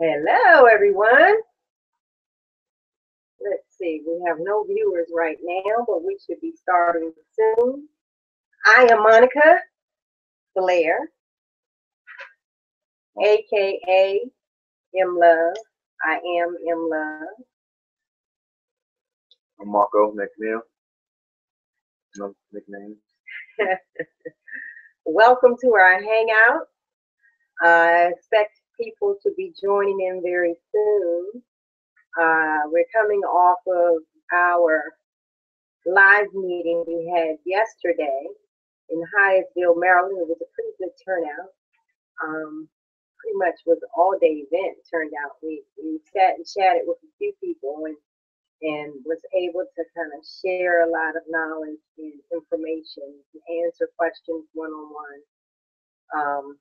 Hello, everyone. Let's see, we have no viewers right now, but we should be starting soon. I am Monica Blair, aka M Love. I am M Love. I'm Marco McNeil. No nicknames. Welcome to our hangout. I expect people to be joining in very soon. We're coming off of our live meeting we had yesterday in Hyattsville, Maryland. It was a pretty good turnout. Pretty much was an all day event. Turned out we sat and chatted with a few people and was able to kind of share a lot of knowledge and information, answer questions one on one,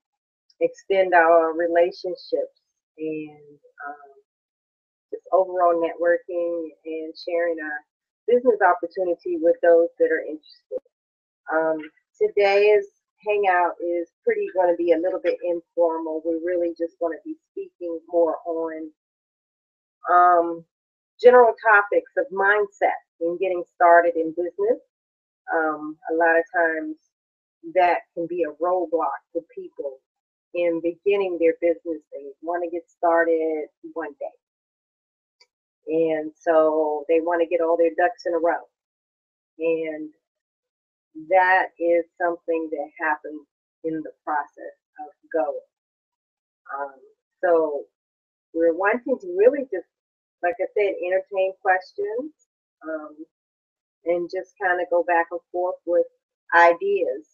extend our relationships, and just overall networking and sharing our business opportunity with those that are interested. Um, Today's hangout is pretty going to be a little bit informal. We're really just going to be speaking more on general topics of mindset and getting started in business. A lot of times that can be a roadblock to people in beginning their business. They want to get started one day. And so they want to get all their ducks in a row. And that is something that happens in the process of going. Um, so we're wanting to really just, like I said, entertain questions um, and just kind of go back and forth with ideas.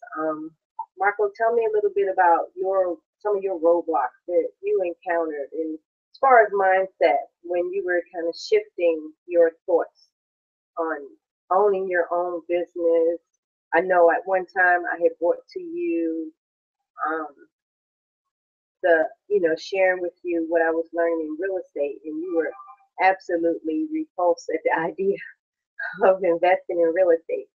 Marco, tell me a little bit about some of your roadblocks that you encountered, and as far as mindset, when you were kind of shifting your thoughts on owning your own business. I know at one time I had brought to you um, sharing with you what I was learning in real estate, and you were absolutely repulsed at the idea of investing in real estate,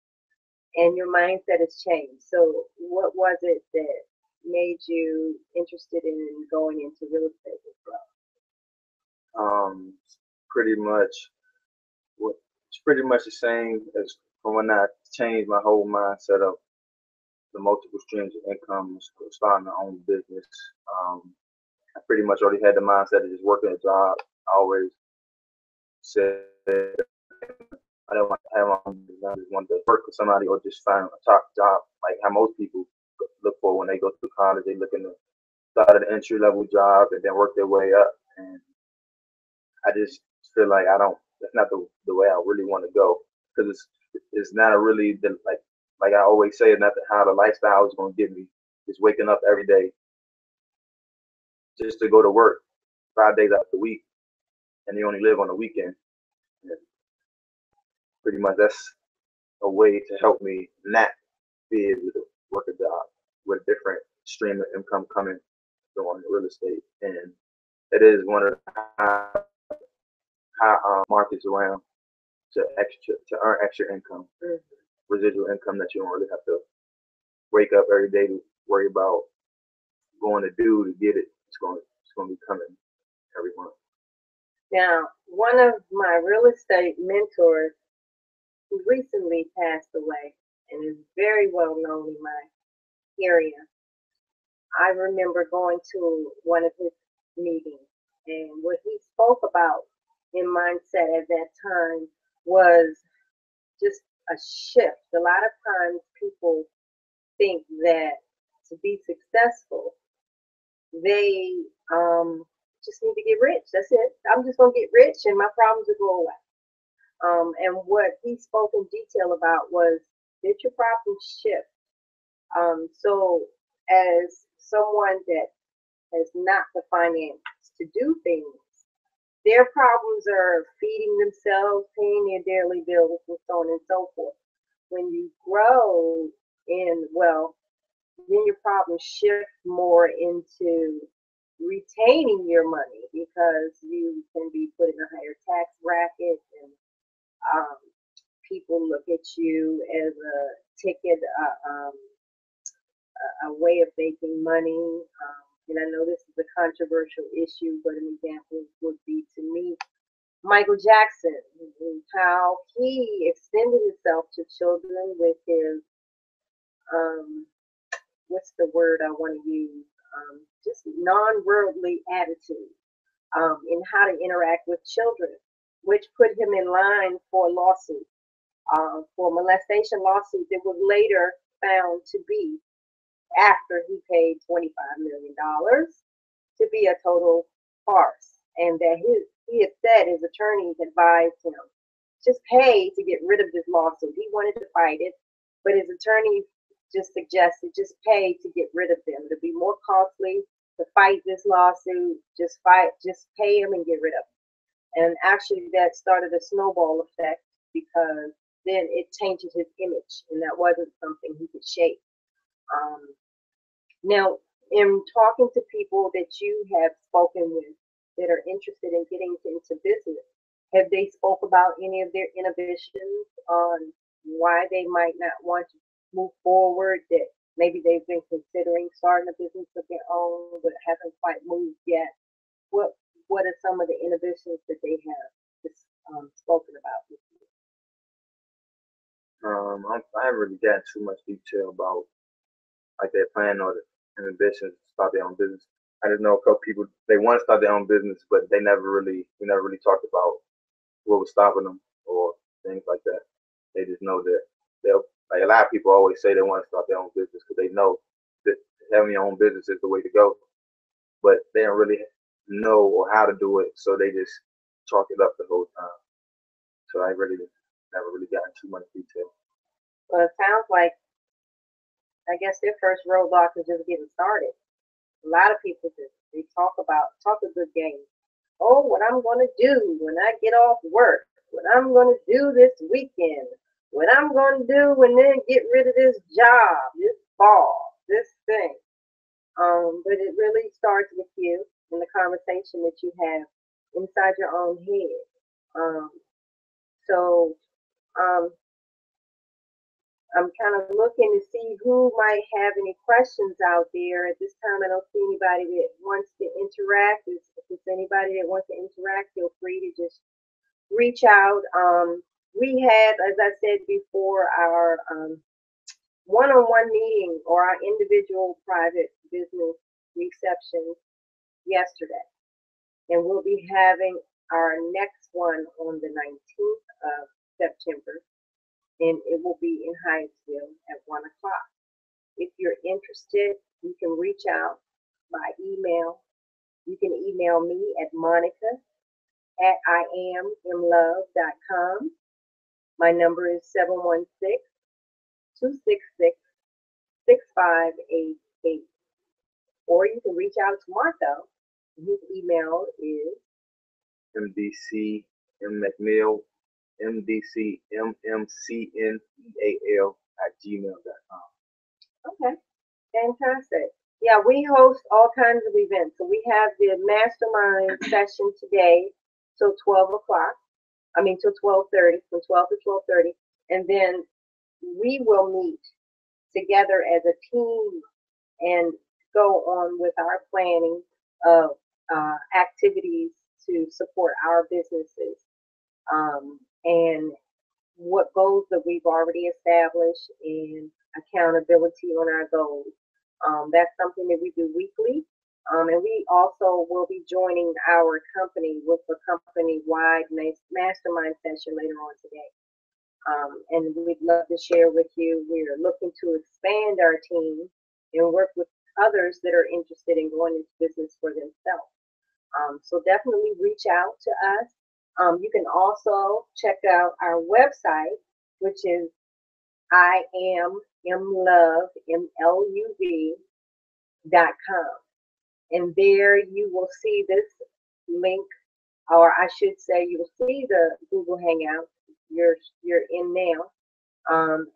and your mindset has changed. So, what was it that made you interested in going into real estate as well? Pretty much, it's pretty much the same as from when I changed my whole mindset of the multiple streams of income, starting my own business. I pretty much already had the mindset of just working a job. I always said I don't want to have my own business. I just wanted to work for somebody or just find a top job, like how most people look for when they go through college. They look in the start at an entry level job and then work their way up. And I just feel like I don't. That's not the way I really want to go because it's not a really like I always say, not how the lifestyle is going to get me. Just waking up every day just to go to work 5 days out the week, and you only live on the weekend. And pretty much that's a way to help me not be able to work a job with a different stream of income coming from real estate, and it is one of the high markets around to earn extra income, residual income that you don't really have to wake up every day to worry about going to do to get it. It's going to be coming every month. Now, one of my real estate mentors who recently passed away and is very well known in my area, I remember going to one of his meetings, and what he spoke about in mindset at that time was just a shift. A lot of times people think that to be successful, they just need to get rich. That's it. I'm just going to get rich and my problems will go away. And what he spoke in detail about was, did your problems shift? So, as someone that has not the finance to do things, their problems are feeding themselves, paying their daily bills, and so on and so forth. When you grow in wealth, then your problems shift more into retaining your money because you can be put in a higher tax bracket, and um, people look at you as a ticket, a way of making money. and I know this is a controversial issue, but an example would be to me Michael Jackson, and how he extended himself to children with his um, what's the word I want to use? Just non-worldly attitude in how to interact with children, which put him in line for a lawsuit, for molestation lawsuit that was later found to be, after he paid $25 million, to be a total farce, and that he had said his attorneys advised him just pay to get rid of this lawsuit. He wanted to fight it, but his attorneys just suggested just pay to get rid of them. It'd be more costly to fight this lawsuit. Just pay him and get rid of him. And actually, that started a snowball effect, because then it tainted his image, and that wasn't something he could shake. Um, Now, in talking to people that you have spoken with that are interested in getting into business, have they spoke about any of their inhibitions on why they might not want to move forward? That maybe they've been considering starting a business of their own but haven't quite moved yet. What What are some of the inhibitions that they have spoken about with you? I haven't really gotten too much detail about like their plan or the ambitions to start their own business. I just know a couple people they want to start their own business, but we never really talked about what was stopping them or things like that. They just know that they'll like a lot of people always say they want to start their own business because they know that having your own business is the way to go, but they don't really know or how to do it, so they just chalk it up the whole time. So I really never really got into too much detail. Well, it sounds like, I guess, their first roadblock is just getting started. A lot of people just they talk a good game. Oh, what I'm going to do when I get off work, what I'm going to do this weekend, what I'm going to do and then get rid of this job, this boss, this thing. But it really starts with you and the conversation that you have inside your own head. Um, so um, I'm kind of looking to see who might have any questions out there. At this time, I don't see anybody that wants to interact. If there's anybody that wants to interact, feel free to just reach out. We had, as I said before, our one-on-one meeting or our individual private business reception yesterday, and we'll be having our next one on the 19th of September, and it will be in Hyattsville at 1 o'clock. If you're interested, you can reach out by email. You can email me at Monica at IamInLove.com. My number is 716-266-6588. Or you can reach out to Marco. His email is MDC M McNeil MDCMMCNEAL@gmail.com. okay. Fantastic. Yeah, we host all kinds of events. So we have the mastermind session today till 12 o'clock. I mean till 12:30, from 12 to 12:30, and then we will meet together as a team and go on with our planning of activities to support our businesses, and what goals that we've already established and accountability on our goals. That's something that we do weekly. And we also will be joining our company with a company-wide mastermind session later on today. And we'd love to share with you. We're looking to expand our team and work with others that are interested in going into business for themselves. So definitely reach out to us. You can also check out our website, which is IamInLove.com. And there you will see this link, or I should say, you will see the Google Hangout you're in now,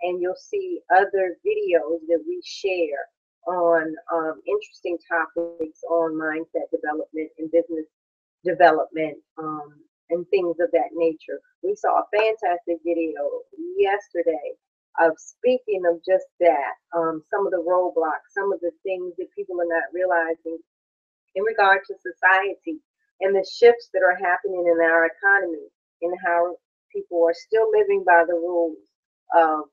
and you'll see other videos that we share on interesting topics on mindset development and business development, and things of that nature. We saw a fantastic video yesterday of speaking of just that, some of the roadblocks, some of the things that people are not realizing in regard to society and the shifts that are happening in our economy and how people are still living by the rules of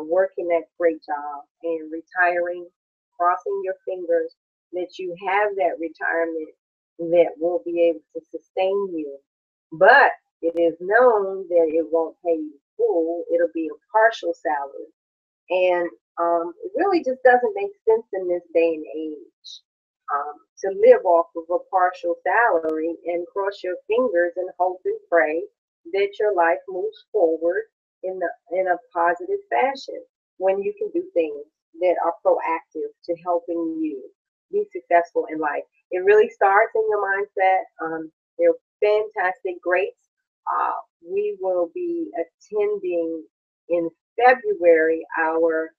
working that great job and retiring, crossing your fingers that you have that retirement that will be able to sustain you. But it is known that it won't pay you full, it'll be a partial salary. And it really just doesn't make sense in this day and age to live off of a partial salary and cross your fingers and hope and pray that your life moves forward in a positive fashion when you can do things that are proactive to helping you be successful in life. It really starts in your mindset. They're fantastic, greats. We will be attending in February our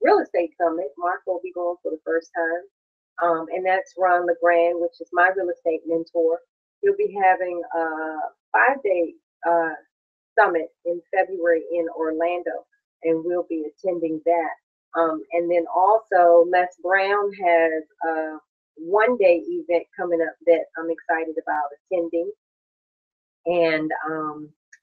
real estate summit. Mark will be going for the first time. And that's Ron LeGrand, which is my real estate mentor. He'll be having a 5-day summit in February in Orlando, and we'll be attending that. And then also, Les Brown has a 1-day event coming up that I'm excited about attending. And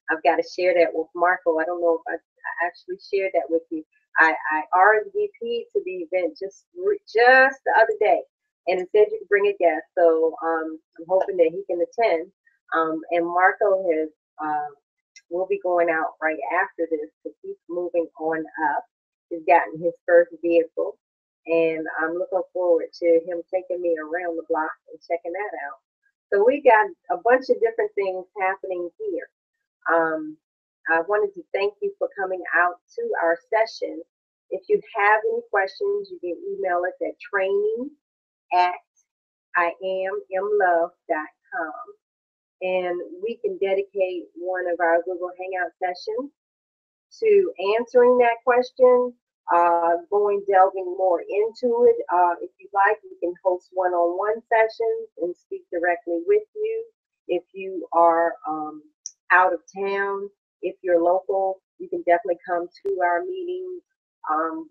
I've got to share that with Marco. I don't know if I actually shared that with you. I RSVP'd to the event just the other day, and it said you could bring a guest. So I'm hoping that he can attend. And Marco has will be going out right after this because he's moving on up. He's gotten his first vehicle, and I'm looking forward to him taking me around the block and checking that out. So we got a bunch of different things happening here. I wanted to thank you for coming out to our session. If you have any questions, you can email us at training@iamlove.com, and we can dedicate one of our Google Hangout sessions to answering that question, delving more into it. If you'd like, we can host one-on-one sessions and speak directly with you. If you are out of town, if you're local, you can definitely come to our meetings.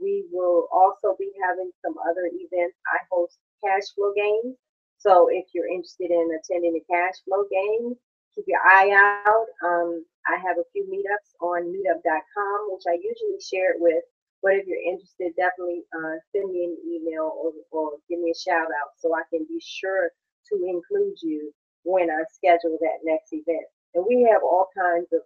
We will also be having some other events. I host cash flow games. So if you're interested in attending the cash flow game, keep your eye out. I have a few meetups on meetup.com, which I usually share it with. But if you're interested, definitely send me an email or give me a shout out so I can be sure to include you when I schedule that next event. And we have all kinds of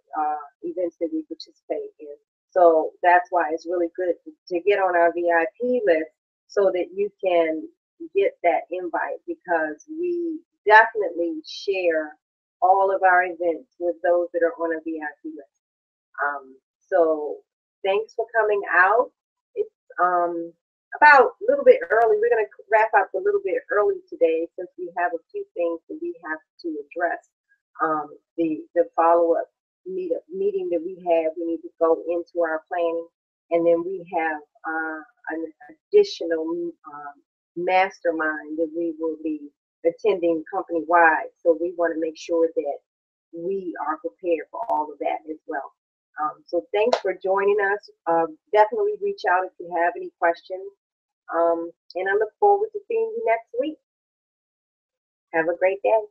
events that we participate in. So that's why it's really good to get on our VIP list so that you can get that invite, because we definitely share all of our events with those that are on a VIP list. So thanks for coming out. It's about a little bit early. We're going to wrap up a little bit early today since we have a few things that we have to address. The follow-up meeting that we have, we need to go into our planning, and then we have an additional mastermind that we will be attending company-wide. So we want to make sure that we are prepared for all of that as well. So thanks for joining us. Definitely reach out if you have any questions. And I look forward to seeing you next week. Have a great day.